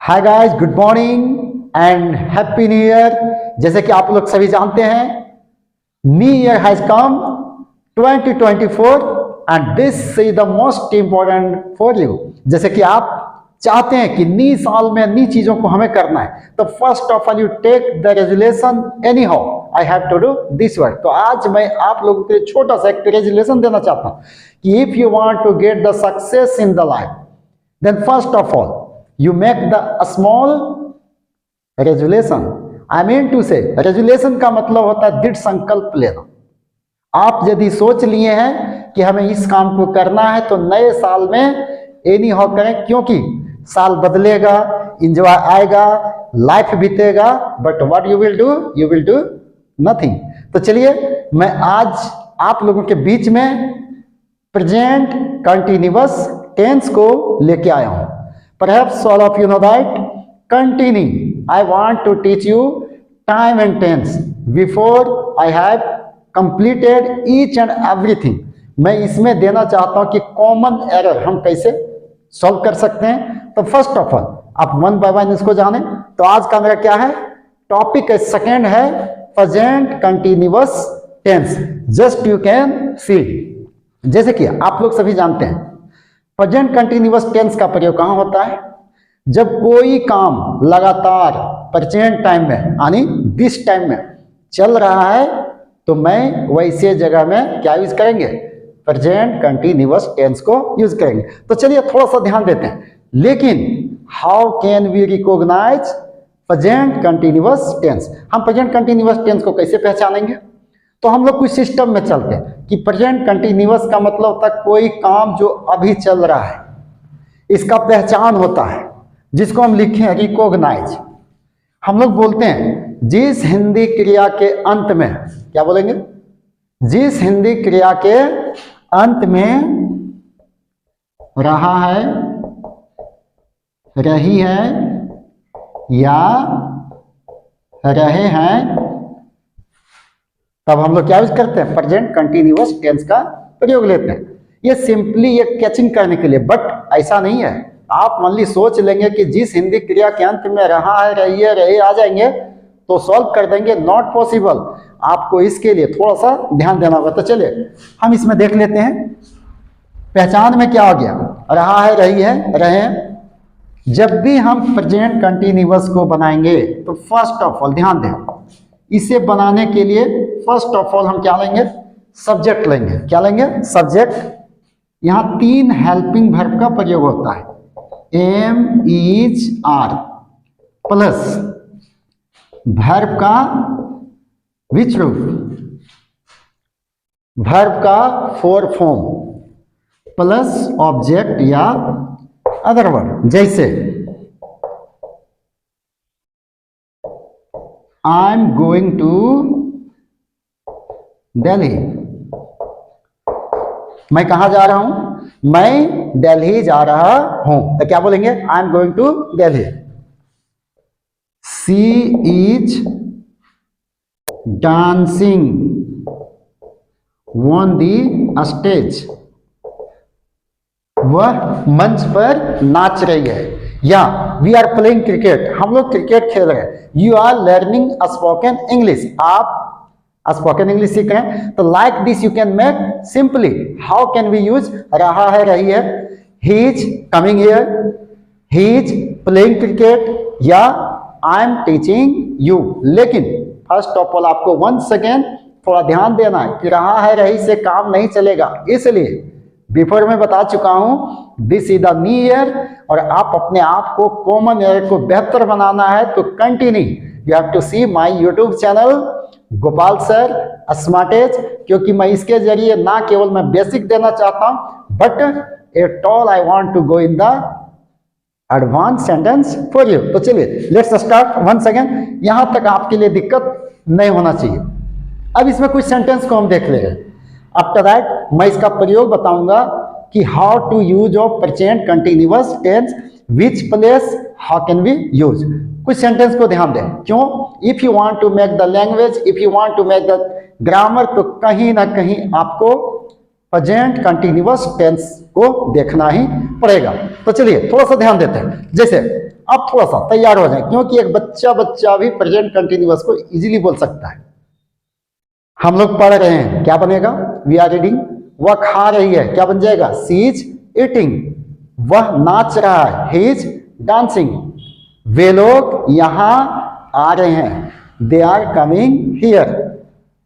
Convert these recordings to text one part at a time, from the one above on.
Hi guys, good morning and happy new year. जैसे कि आप लोग सभी जानते हैं, new year has come 2024 and this is the most important for you. जैसे कि आप चाहते हैं कि नई साल में नई चीजों को हमें करना है, तो first of all you take the resolution anyhow I have to do this work. तो आज मैं आप लोगों के छोटा सा एक रेजोल्यूशन देना चाहता हूं कि if you want to get the success in the life, then first of all you make the a small resolution. I mean to say, resolution का मतलब होता है दृढ़ संकल्प लेना। आप यदि सोच लिए हैं कि हमें इस काम को करना है, तो नए साल में एनी हाउ करें, क्योंकि साल बदलेगा, इंजॉय आएगा, लाइफ बीतेगा, but what you will do nothing. तो चलिए, मैं आज आप लोगों के बीच में प्रेजेंट कंटिन्यूअस टेंस को लेके आया हूं। Perhaps all of you know that. Continue. I want to teach you time and tense before I have completed each and everything. मैं इसमें देना चाहता हूं कि कॉमन एरर हम कैसे सॉल्व कर सकते हैं। तो फर्स्ट ऑफ ऑल आप वन बाय वन इसको जाने। तो आज का मेरा क्या है टॉपिक? सेकेंड है present continuous tense. Just you can see. जैसे कि आप लोग सभी जानते हैं, प्रेजेंट कंटिन्यूअस टेंस का प्रयोग कहां होता है? जब कोई काम लगातार प्रेजेंट टाइम में यानी दिस टाइम में चल रहा है, तो मैं वैसे जगह में क्या यूज करेंगे? प्रेजेंट कंटिन्यूअस टेंस को यूज करेंगे। तो चलिए थोड़ा सा ध्यान देते हैं। लेकिन how can we recognise present continuous tense? हम प्रेजेंट कंटिन्यूअस टेंस को कैसे पहचानेंगे? तो हम लोग कुछ सिस्टम में चलते हैं कि प्रेजेंट कंटिन्यूअस का मतलब होता है कोई काम जो अभी चल रहा है, इसका पहचान होता है, जिसको हम लिखे रिकॉग्नाइज। हम लोग बोलते हैं जिस हिंदी क्रिया के अंत में, क्या बोलेंगे? जिस हिंदी क्रिया के अंत में रहा है, रही है या रहे हैं, तब हम लोग क्या यूज करते हैं? प्रेजेंट कंटिन्यूअस टेंस का प्रयोग लेते हैं। ये सिंपली ये कैचिंग करने के लिए, बट ऐसा नहीं है। आप मान ली सोच लेंगे कि जिस हिंदी क्रिया के अंत में रहा है, रही है, रहे आ जाएंगे तो सॉल्व कर देंगे। Not possible. आपको इसके लिए थोड़ा सा ध्यान देना होगा। तो चलिए हम इसमें देख लेते हैं। पहचान में क्या हो गया? रहा है, रही है, रहे हैं। जब भी हम प्रेजेंट कंटिन्यूअस को बनाएंगे तो फर्स्ट ऑफ ऑल ध्यान दें, इसे बनाने के लिए फर्स्ट ऑफ ऑल हम क्या लेंगे? सब्जेक्ट लेंगे। क्या लेंगे? सब्जेक्ट। यहां 3 हेल्पिंग वर्ब का प्रयोग होता है, am, is, are, plus verb का विच रूप, वर्ब का फोर फॉर्म, प्लस ऑब्जेक्ट या अदर वर्ड। जैसे I am going to Delhi. मैं कहां जा रहा हूं? मैं दिल्ली जा रहा हूं। तो क्या बोलेंगे? I am going to Delhi. She is dancing on the stage. वह मंच पर नाच रही है। या वी आर प्लेइंग क्रिकेट। हम लोग क्रिकेट खेल रहे हैं। You are learning spoken English. आप स्पोकन इंग्लिश सीख रहे हैं। तो like this you can make simply. How can we use? रहा है, रही है। He is coming here, he is playing cricket, या आई एम टीचिंग यू। लेकिन फर्स्ट ऑफ ऑल आपको वंस अगेन थोड़ा ध्यान देना है कि रहा है, रही से काम नहीं चलेगा। इसलिए बिफोर मैं बता चुका हूं this is the new year, और आप अपने आप को कॉमन एरर को बेहतर बनाना है तो continue you have to see my YouTube channel Gopal sir Smartage, क्योंकि मैं इसके जरिए ना केवल मैं बेसिक देना चाहता हूं, but at all I want to go in the advance sentence for you. तो चलिए लेट्स स्टार्ट वंस अगेन। यहां तक आपके लिए दिक्कत नहीं होना चाहिए। अब इसमें कुछ सेंटेंस को हम देख लेंगे। आफ्टर दैट मैं इसका प्रयोग बताऊंगा कि how to use of present continuous tense, which place how can we use. कुछ सेंटेंस को ध्यान दें। क्यों? If you want to make the language, if you want to make the grammar, तो कहीं ना कहीं आपको प्रेजेंट कंटिन्यूअस टेंस को देखना ही पड़ेगा। तो चलिए थोड़ा सा ध्यान देते हैं। जैसे आप थोड़ा सा तैयार हो जाए, क्योंकि एक बच्चा भी प्रेजेंट कंटिन्यूअस को इजीली बोल सकता है। हम लोग पढ़ रहे हैं, क्या बनेगा? We are reading. वह खा रही है, क्या बन जाएगा? She is eating. वह नाच रहा है, ही इज डांसिंग। वे लोग यहां आ रहे हैं, दे आर कमिंग हियर।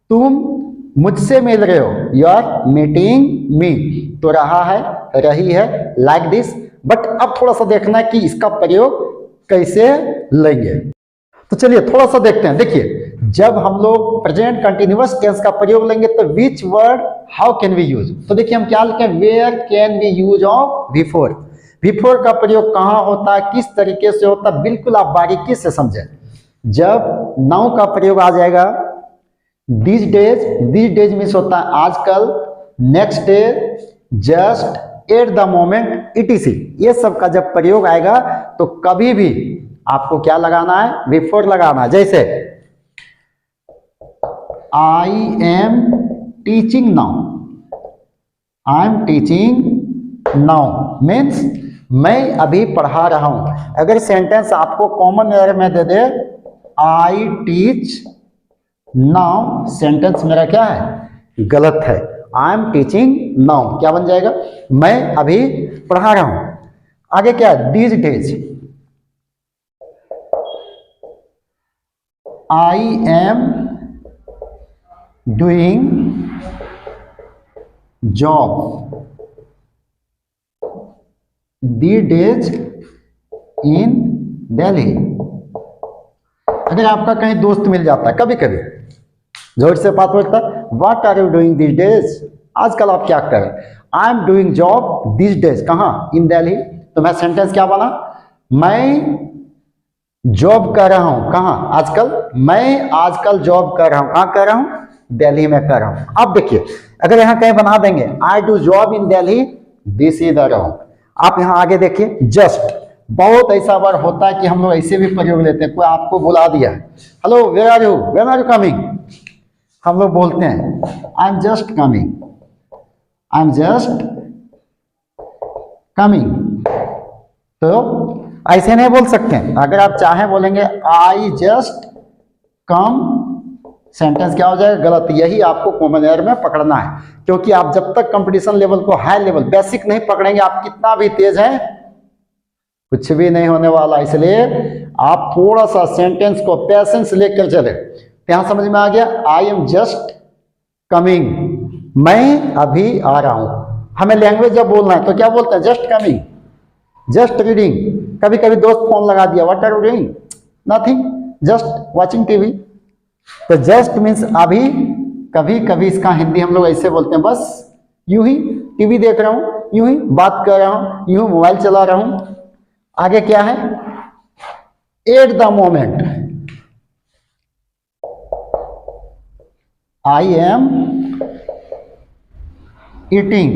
तुम मुझसे मिल रहे हो, यू आर मीटिंग मी। तो रहा है, रही है, लाइक दिस। बट अब थोड़ा सा देखना है कि इसका प्रयोग कैसे लेंगे। तो चलिए थोड़ा सा देखते हैं। देखिए, जब हम लोग प्रेजेंट कंटिन्यूअस टेंस का प्रयोग लेंगे तो which word how can we use. तो देखिए हम क्या लिखें, where can we use of before. Before का प्रयोग कहां होता है, किस तरीके से होता है, बिल्कुल आप बारीकी से समझें। जब नाउ का प्रयोग आ जाएगा, दिस डेज मीन्स होता है आजकल, next day, just, eight the moment, etc.. ये सब का जब प्रयोग आएगा तो कभी भी आपको क्या लगाना है, बिफोर लगाना है। जैसे I am teaching now, I am teaching now means मैं अभी पढ़ा रहा हूं। अगर सेंटेंस आपको कॉमन एरर में दे दे आई टीच नाउ, सेंटेंस मेरा क्या है, गलत है। आई एम टीचिंग नाउ क्या बन जाएगा, मैं अभी पढ़ा रहा हूं। आगे क्या है, these days, I am doing job, the days in Delhi. अगर आपका कहीं दोस्त मिल जाता है, कभी कभी जोर से बात होता है, what are you doing this days, आजकल आप क्या कर रहे हैं, I am doing job this days, कहाँ, इन दिल्ली। तो मैं सेंटेंस क्या बना, मैं जॉब कर रहा हूं, कहाँ, आजकल, मैं आजकल जॉब कर रहा हूं, कहाँ कर रहा हूं, दिल्ली में कर रहा हूं। अब देखिए अगर यहां कहीं बना देंगे I do job in Delhi, this is the wrong. आप यहां आगे देखिए, जस्ट, बहुत ऐसा बार होता है कि हम लोग ऐसे भी प्रयोग लेते हैं, कोई आपको बुला दिया, hello where are you, when are you coming, हम लोग बोलते हैं I am just coming, I am just coming. तो ऐसे नहीं बोल सकते हैं। अगर आप चाहें बोलेंगे आई जस्ट कम, सेंटेंस क्या हो जाएगा, गलत। यही आपको कॉमन एरर में पकड़ना है, क्योंकि आप जब तक कंपटीशन लेवल को, हाई लेवल, बेसिक नहीं पकड़ेंगे, आप कितना भी तेज है कुछ भी नहीं होने वाला। इसलिए आप थोड़ा सा सेंटेंस को पेशेंस लेकर चले। यहां समझ में आ गया, आई एम जस्ट कमिंग, मैं अभी आ रहा हूं। हमें लैंग्वेज जब बोलना है तो क्या बोलते हैं, जस्ट कमिंग, जस्ट रीडिंग। कभी कभी दोस्त फोन लगा दिया, what are you doing, nothing, just watching TV. तो जस्ट मीन्स अभी। कभी कभी इसका हिंदी हम लोग ऐसे बोलते हैं, बस यूं ही टीवी देख रहा हूं, यूं ही बात कर रहा हूं, यूं मोबाइल चला रहा हूं। आगे क्या है, eight the moment, I am eating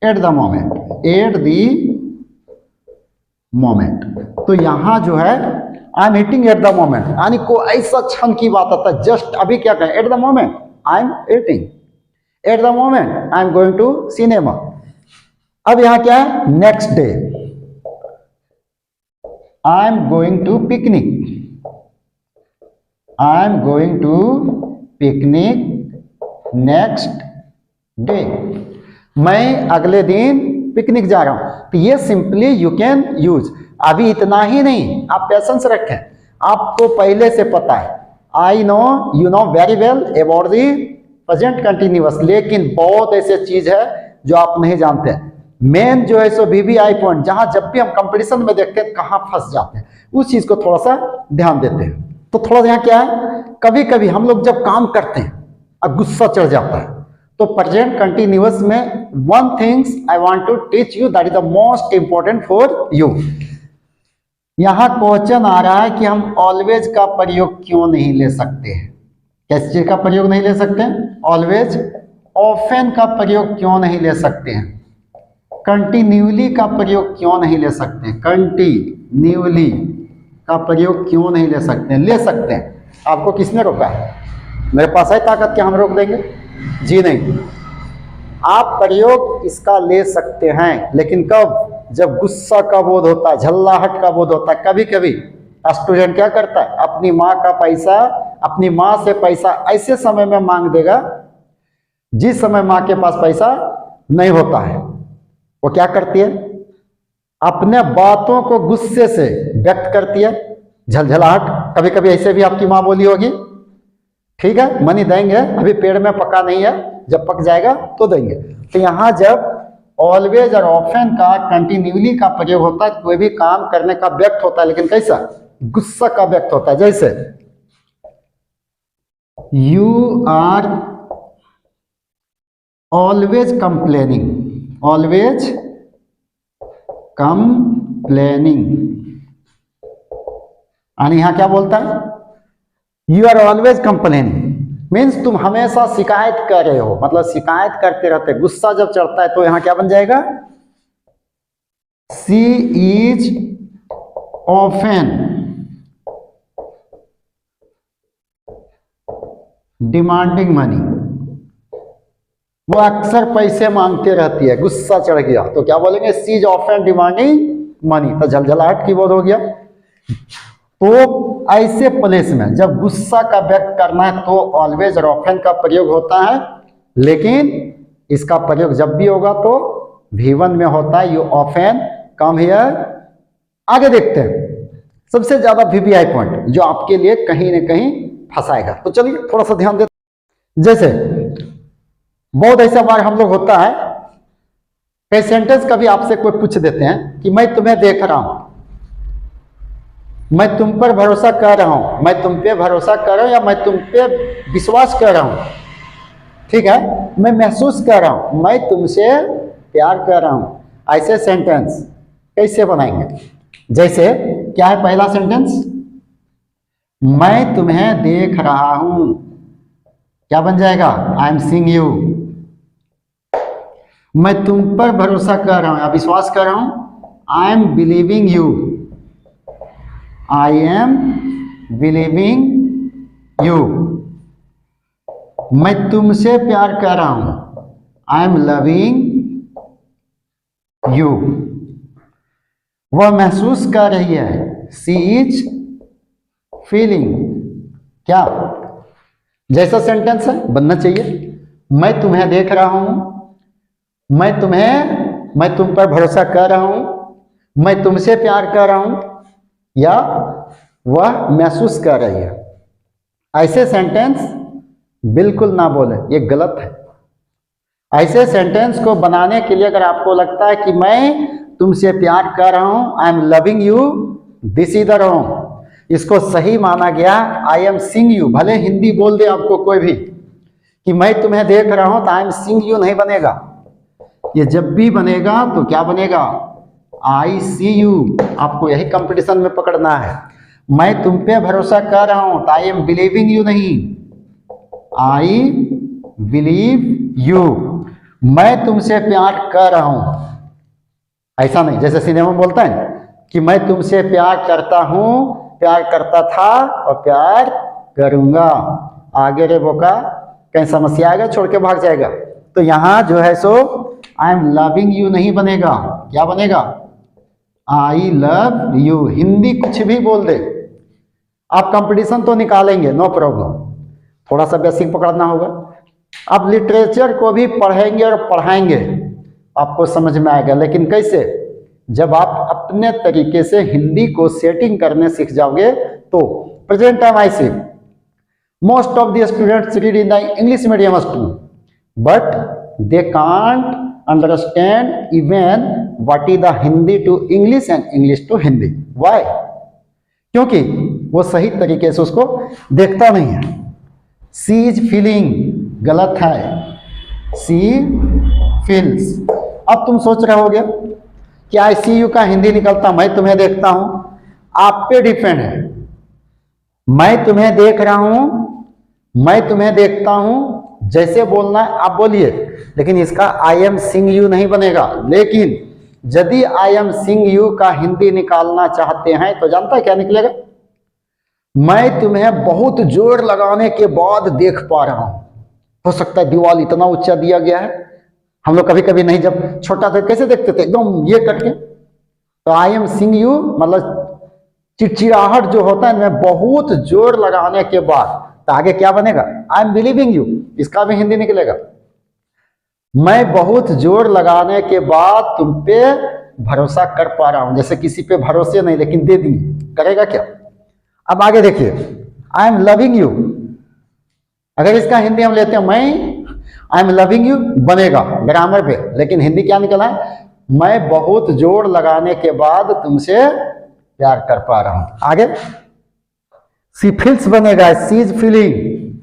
at the moment, at the moment. तो यहां जो है आई am eating at the moment, यानी को ऐसा क्षण की बात आता है, जस्ट अभी क्या करें, at the moment I am eating, at the moment I am going to cinema. अब यहां क्या है, next day, I am going to picnic, I am going to picnic next day, मैं अगले दिन पिकनिक जा रहा हूं। तो ये सिंपली यू कैन यूज। अभी इतना ही नहीं, आप पेशेंस रखें, आपको पहले से पता है, I know, you know very well about the present continuous, लेकिन बहुत ऐसे चीज है जो आप नहीं जानते। मेन जो है सो VVI पॉइंट, जहां जब भी हम कंपटीशन में देखते हैं कहां फंस जाते हैं, उस चीज को थोड़ा सा ध्यान देते हैं। तो थोड़ा सा यहाँ क्या है, कभी कभी हम लोग जब काम करते हैं अब गुस्सा चढ़ जाता है, तो प्रेजेंट कंटिन्यूअस में one things I want to teach you, that is the most important for you. यहां क्वेश्चन आ रहा है कि हम ऑलवेज का प्रयोग क्यों नहीं ले सकते हैं, किस चीज का प्रयोग नहीं ले सकते हैं, ऑलवेज। ऑफन का प्रयोग क्यों नहीं ले सकते हैं, कंटिन्यूली का प्रयोग क्यों नहीं ले सकते हैं, कंटिन्यूली का प्रयोग क्यों नहीं ले सकते हैं, ले सकते हैं। आपको किसने रोका है, मेरे पास है ताकत कि हम रोक देंगे, जी नहीं। आप प्रयोग इसका ले सकते हैं, लेकिन कब, जब गुस्सा का बोध होता है, झल्लाहट का बोध होता है, कभी कभी स्टूडेंट क्या करता है, अपनी माँ का पैसा, अपनी माँ से पैसा ऐसे समय में मांग देगा जिस समय माँ के पास पैसा नहीं होता है। वो क्या करती है, अपने बातों को गुस्से से व्यक्त करती है, झलझलाहट। कभी कभी ऐसे भी आपकी माँ बोली होगी, ठीक है मनी देंगे, अभी पेड़ में पका नहीं है, जब पक जाएगा तो देंगे। तो यहाँ जब ऑलवेज और ऑफन का कंटिन्यूली का प्रयोग होता है, कोई भी काम करने का व्यक्त होता है, लेकिन कैसा, गुस्सा का व्यक्त होता है। जैसे you are always complaining, always complaining. और यहां क्या बोलता है, you are always complaining means तुम हमेशा शिकायत कर रहे हो, मतलब शिकायत करते रहते। गुस्सा जब चढ़ता है तो यहां क्या बन जाएगा, she is often demanding money. वो अक्सर पैसे मांगते रहती है, गुस्सा चढ़ गया तो क्या बोलेंगे, she is often demanding money. तो झलझलाहट की बोध हो गया। तो ऐसे प्लेस में जब गुस्सा का व्यक्त करना है तो ऑलवेज और ऑफन का प्रयोग होता है, लेकिन इसका प्रयोग जब भी होगा तो V1 में होता है, यू ऑफन कम हियर। आगे देखते हैं सबसे ज्यादा VBI पॉइंट जो आपके लिए कहीं ना कहीं फंसाएगा। तो चलिए थोड़ा सा ध्यान देते। जैसे बहुत ऐसा बार हम लोग होता है, कई सेंटेंस कभी आपसे कोई पूछ देते हैं कि मैं तुम्हें देख रहा हूं, मैं तुम पर भरोसा कर रहा हूं, मैं तुम पे भरोसा कर रहा हूं, या मैं तुम पे विश्वास कर रहा हूं, ठीक है, मैं महसूस कर रहा हूं, मैं तुमसे प्यार कर रहा हूं। ऐसे सेंटेंस कैसे बनाएंगे, जैसे क्या है पहला सेंटेंस, मैं तुम्हें देख रहा हूं, क्या बन जाएगा, आई एम सीइंग यू। मैं तुम पर भरोसा कर रहा हूं या विश्वास कर रहा हूं, I am believing you, I am believing you. मैं तुमसे प्यार कर रहा हूं, आई एम लविंग यू। वह महसूस कर रही है, सी इज फीलिंग। क्या जैसा सेंटेंस है बनना चाहिए, मैं तुम्हें देख रहा हूं, मैं तुम पर भरोसा कर रहा हूं, मैं तुमसे प्यार कर रहा हूं, या वह महसूस कर रही है। ऐसे सेंटेंस बिल्कुल ना बोले, ये गलत है। ऐसे सेंटेंस को बनाने के लिए अगर आपको लगता है कि मैं तुमसे प्यार कर रहा हूं, I am loving you, this is the wrong. इसको सही माना गया, आई एम सीइंग यू। भले हिंदी बोल दे आपको कोई भी कि मैं तुम्हें देख रहा हूं, तो आई एम सीइंग यू नहीं बनेगा। ये जब भी बनेगा तो क्या बनेगा, आई सी यू। आपको यही कंपटीशन में पकड़ना है। मैं तुम पे भरोसा कर रहा हूं तो आई एम बिलीविंग यू नहीं, आई बिलीव यू। मैं तुमसे प्यार कर रहा हूं, ऐसा नहीं जैसे सिनेमा में बोलता है कि मैं तुमसे प्यार करता हूं, प्यार करता था और प्यार करूंगा। आगे रे बोका, कहीं समस्या आएगा छोड़ के भाग जाएगा। तो यहां जो है सो आई एम लविंग यू नहीं बनेगा, क्या बनेगा, आई लव यू। हिंदी कुछ भी बोल दे, आप कंपटीशन तो निकालेंगे, नो प्रॉब्लम, थोड़ा सा बेसिक पकड़ना होगा। आप लिटरेचर को भी पढ़ेंगे और पढ़ाएंगे, आपको समझ में आएगा। लेकिन कैसे, जब आप अपने तरीके से हिंदी को सेटिंग करने सीख जाओगे। तो present time I see most of the students read in the English medium school, but they can't understand even what is the Hindi to English and English to Hindi. Why? क्योंकि वो सही तरीके से उसको देखता नहीं है। सी इज फीलिंग गलत है, सी फील्स। अब तुम सोच रहे होगे कि ICU का हिंदी निकलता मैं तुम्हें देखता हूं, आप पे डिपेंड है। मैं तुम्हें देख रहा हूं, मैं तुम्हें देखता हूं, जैसे बोलना है आप बोलिए, लेकिन इसका आई एम सीइंग यू नहीं बनेगा। लेकिन यदि आई एम सीइंग यू का हिंदी निकालना चाहते हैं तो जानता है क्या निकलेगा, मैं तुम्हें बहुत जोर लगाने के बाद देख पा रहा हूं। हो सकता है दीवार इतना ऊंचा दिया गया है, हम लोग कभी कभी नहीं, जब छोटा था कैसे देखते थे, एकदम ये करके, तो आई एम सीइंग यू मतलब चिड़चिड़ाहट जो होता है इनमें बहुत जोर लगाने के बाद, तो आगे क्या बनेगा? आई एम बिलीविंग यू, इसका भी हिंदी निकलेगा। मैं बहुत जोर लगाने के बाद तुम पे भरोसा कर पा रहा हूं, जैसे किसी पे भरोसे नहीं लेकिन दे दी, करेगा क्या? अब आगे देखिए, आई एम लविंग यू, अगर इसका हिंदी हम लेते हैं मैं आई एम लविंग यू बनेगा ग्रामर पे, लेकिन हिंदी क्या निकला है? मैं बहुत जोर लगाने के बाद तुमसे प्यार कर पा रहा हूं। आगे सी फील्स बनेगा, सी इज फीलिंग,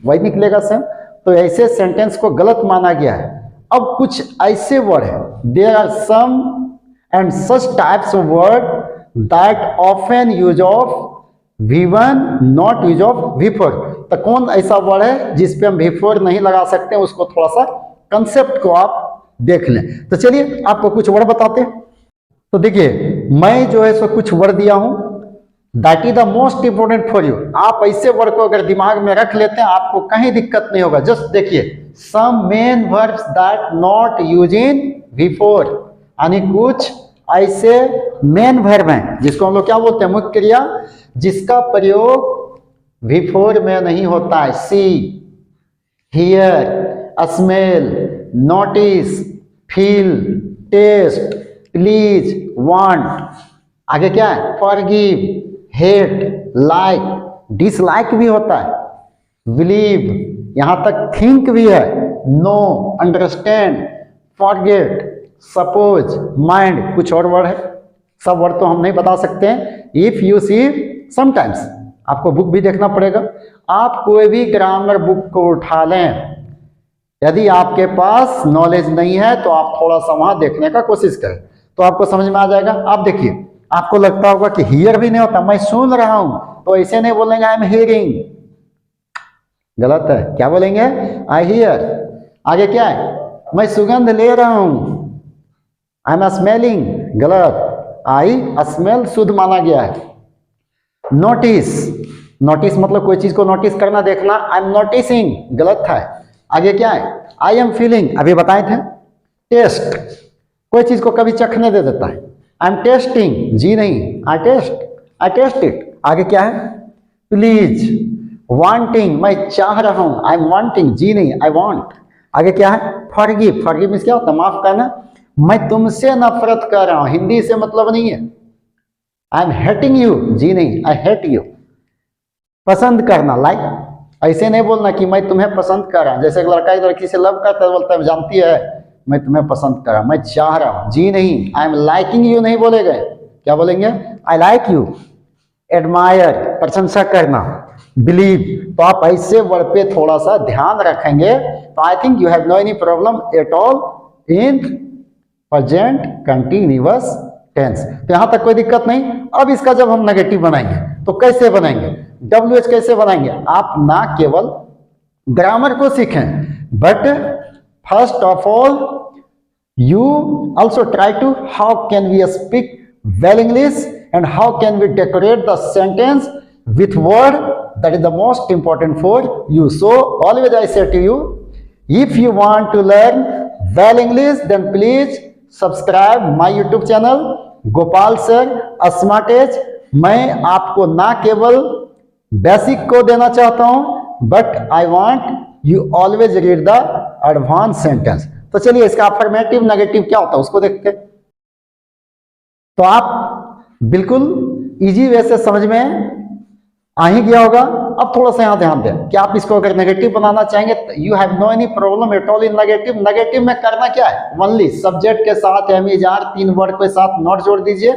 वही निकलेगा सेम। तो ऐसे सेंटेंस को गलत माना गया है। अब कुछ ऐसे वर्ड है, there are some and such types of word that often use of V1 not use of V4। तो कौन ऐसा वर्ड है जिसपे हम V4 नहीं लगा सकते, उसको थोड़ा सा कंसेप्ट को आप देख लें। तो चलिए आपको कुछ वर्ड बताते हैं। तो देखिए मैं जो है सो कुछ वर्ड दिया हूं, that is the most important for you. आप ऐसे वर्ड को अगर दिमाग में रख लेते हैं आपको कहीं दिक्कत नहीं होगा। जस्ट देखिए, some main verbs that not use in V4, यानी कुछ ऐसे मेन वर्ब हैं जिसको हम लोग क्या बोलते हैं, मुख्य क्रिया, जिसका प्रयोग V4 में नहीं होता है। See, hear, smell, notice, feel, taste, please, want. आगे क्या है? फॉरगिव, हेट, लाइक, डिसलाइक भी होता है, बिलीव, यहां तक थिंक भी है, no, understand, forget, suppose, mind. कुछ और वर्ड है, सब वर्ड तो हम नहीं बता सकते हैं। इफ यू सी समटाइम्स, आपको बुक भी देखना पड़ेगा। आप कोई भी ग्रामर बुक को उठा लें, यदि आपके पास नॉलेज नहीं है तो आप थोड़ा सा वहां देखने का कोशिश करें तो आपको समझ में आ जाएगा। आप देखिए, आपको लगता होगा कि हियर भी नहीं होता, मैं सुन रहा हूं, तो ऐसे नहीं बोलेंगे आई एम हियरिंग, गलत है। क्या बोलेंगे? I hear. आगे क्या है? मैं सुगंध ले रहा हूं, आई एम स्मेलिंग, गलत। आई स्मेल शुद्ध माना गया है। नोटिस, नोटिस मतलब कोई चीज को नोटिस करना, देखना, आई एम नोटिसिंग, गलत है। आगे क्या है? आई एम फीलिंग, अभी बताए थे। टेस्ट, कोई चीज को कभी चखने दे देता है, आई एम टेस्टिंग, जी नहीं, आई टेस्ट इट। आगे क्या है? प्लीज, वांटिंग, मैं चाह रहा हूं, आई एम वांटिंग, जी नहीं, आई वांट। आगे क्या है? फॉरगिव, फॉरगिव मींस क्या होता है? माफ करना। मैं तुमसे नफरत कर रहा हूं, हिंदी से मतलब नहीं है। आई एम हेटिंग यू, जी नहीं, आई हेट यू। पसंद करना, लाइक, ऐसे नहीं बोलना कि मैं तुम्हें पसंद कर रहा हूं। जैसे एक लड़का एक लड़की से लव करता है, बोलता है जानती है मैं तुम्हें पसंद कर रहा हूं, मैं चाह रहा हूं, जी नहीं, आई एम लाइकिंग यू नहीं बोलेंगे। क्या बोलेंगे? I like you. एडमायर, प्रशंसा करना। बिलीव, तो आप ऐसे वर्ड पे थोड़ा सा ध्यान रखेंगे तो I think you have no any problem at all in present continuous tense. तो यहां तक कोई दिक्कत नहीं। अब इसका जब हम नेगेटिव बनाएंगे तो कैसे बनाएंगे? WH कैसे बनाएंगे? आप ना केवल ग्रामर को सीखें but first of all you also try to how can we speak well English and how can we decorate the sentence with word that is the most important for you. So always I say to you, if you want to learn well English then please subscribe my YouTube channel Gopal sir smart edge. मैं आपको ना केवल basic को देना चाहता हूं but I want you always read the advance sentence. तो चलिए इसका अफर्मेटिव नेगेटिव क्या होता है उसको देखते हैं। तो आप बिल्कुल इजी वे से समझ में आ ही गया होगा। अब थोड़ा सा यहां ध्यान दें कि आप इसको अगर नेगेटिव बनाना चाहेंगे you have no any problem at all in negative. Negative में करना क्या है? ओनली सब्जेक्ट के साथ एम इज आर 3 वर्ड के साथ नॉट जोड़ दीजिए।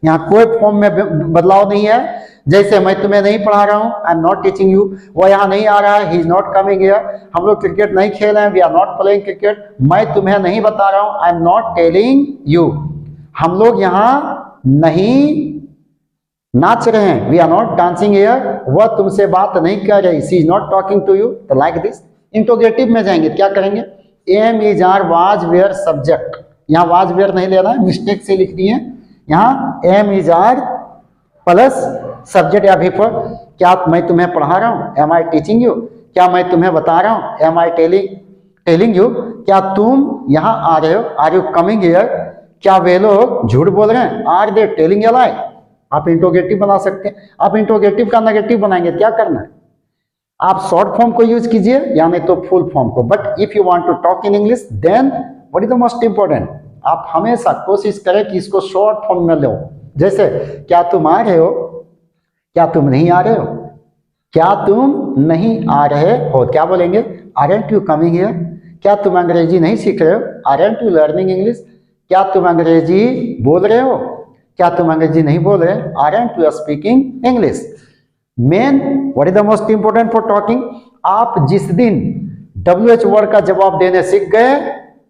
यहाँ कोई फॉर्म में बदलाव नहीं है। जैसे मैं तुम्हें नहीं पढ़ा रहा हूँ, I am not teaching you, वो यहाँ नहीं आ रहा है, he is not coming here, हम लोग क्रिकेट नहीं खेल रहे हैं, we are not playing cricket, मैं तुम्हें नहीं बता रहा हूँ, I am not telling you, हम लोग यहाँ नहीं नाच रहे हैं, we are not dancing here, वह तुमसे बात नहीं कर रही, she is not talking to you. तो लाइक दिस इंट्रोगेटिव में जाएंगे, क्या करेंगे? Am is are was were subject, यहाँ वाज वेयर नहीं लेना है, मिस्टेक से लिख दिए। यहाँ am is are plus subject या बिफोर। क्या मैं तुम्हें पढ़ा रहा हूँ? Am I teaching you. क्या मैं तुम्हें बता रहा हूँ? Am I telling you. क्या तुम यहाँ आ रहे हो? Are you coming here? क्या वे लोग झूठ बोल रहे हैं? आर दे टेलिंग अ लाई? आप इंट्रोगेटिव बना सकते हैं। आप इंट्रोगेटिव का नेगेटिव बनाएंगे, क्या करना है? आप शॉर्ट फॉर्म को यूज कीजिए या नहीं तो फुल फॉर्म को। But if you want to talk in English then what is the most important, आप हमेशा कोशिश करें कि इसको शॉर्ट फॉर्म में लो। जैसे क्या तुम आ रहे हो, क्या तुम नहीं आ रहे हो, क्या तुम नहीं आ रहे हो, क्या बोलेंगे? Aren't you coming here? क्या तुम अंग्रेजी नहीं सीख रहे हो? Aren't you learning English? क्या तुम अंग्रेजी बोल रहे हो? क्या तुम अंग्रेजी नहीं बोल रहे? Aren't you speaking English? Main what is the most important for talking, आप जिस दिन WH वर्ड का जवाब देने सीख गए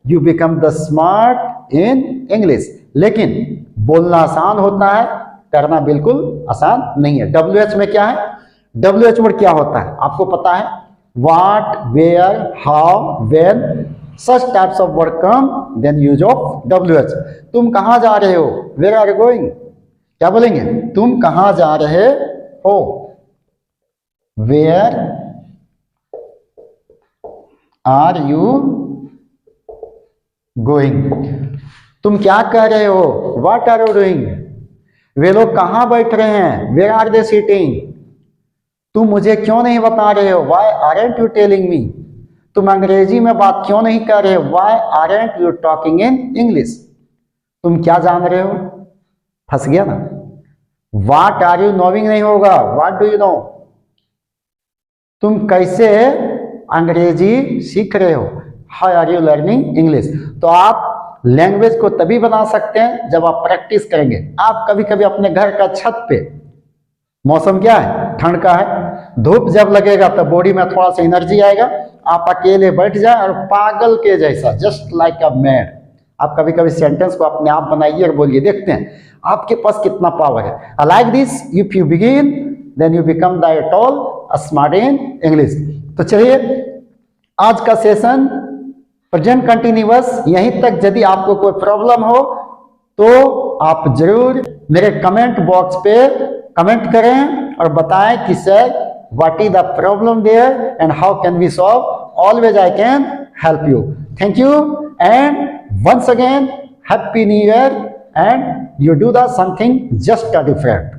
you become the smart in English. लेकिन बोलना आसान होता है, करना बिल्कुल आसान नहीं है। WH में क्या है? WH वर्ड क्या होता है आपको पता है? What, where, how, when, such types of word come then use of WH। तुम कहां जा रहे हो? Where are you going? क्या बोलेंगे? तुम कहां जा रहे हो? Where are you going? तुम क्या कर रहे हो? What are you doing? वे लोग कहां बैठ रहे हैं? Where are they sitting? तुम मुझे क्यों नहीं बता रहे हो? Why aren't you telling me? तुम अंग्रेजी में बात क्यों नहीं कर रहे हो? Why aren't you talking in English? तुम क्या जान रहे हो? फंस गया ना। व्हाट आर यू नोइंग नहीं होगा, व्हाट डू यू नो? तुम कैसे अंग्रेजी सीख रहे हो? How are you learning English? तो आप लैंग्वेज को तभी बना सकते हैं जब आप प्रैक्टिस करेंगे। आप कभी कभी अपने घर का छत पे, मौसम क्या है? ठंड का है, धूप जब लगेगा तब बॉडी में थोड़ा सा एनर्जी आएगा, आप अकेले बैठ जाए और पागल के जैसा जस्ट लाइक अ मैड, आप कभी कभी सेंटेंस को अपने आप बनाइए और बोलिए, देखते हैं आपके पास कितना पावर है। Like this if you begin then you become the tall smart in English. तो चलिए आज का सेशन प्रेजेंट कंटिन्यूअस यहीं तक। यदि आपको कोई प्रॉब्लम हो तो आप जरूर मेरे कमेंट बॉक्स पे कमेंट करें और बताएं कि sir what is the problem there and how can we solve. Always I can help you. Thank you and once again happy new year and you do the something just different.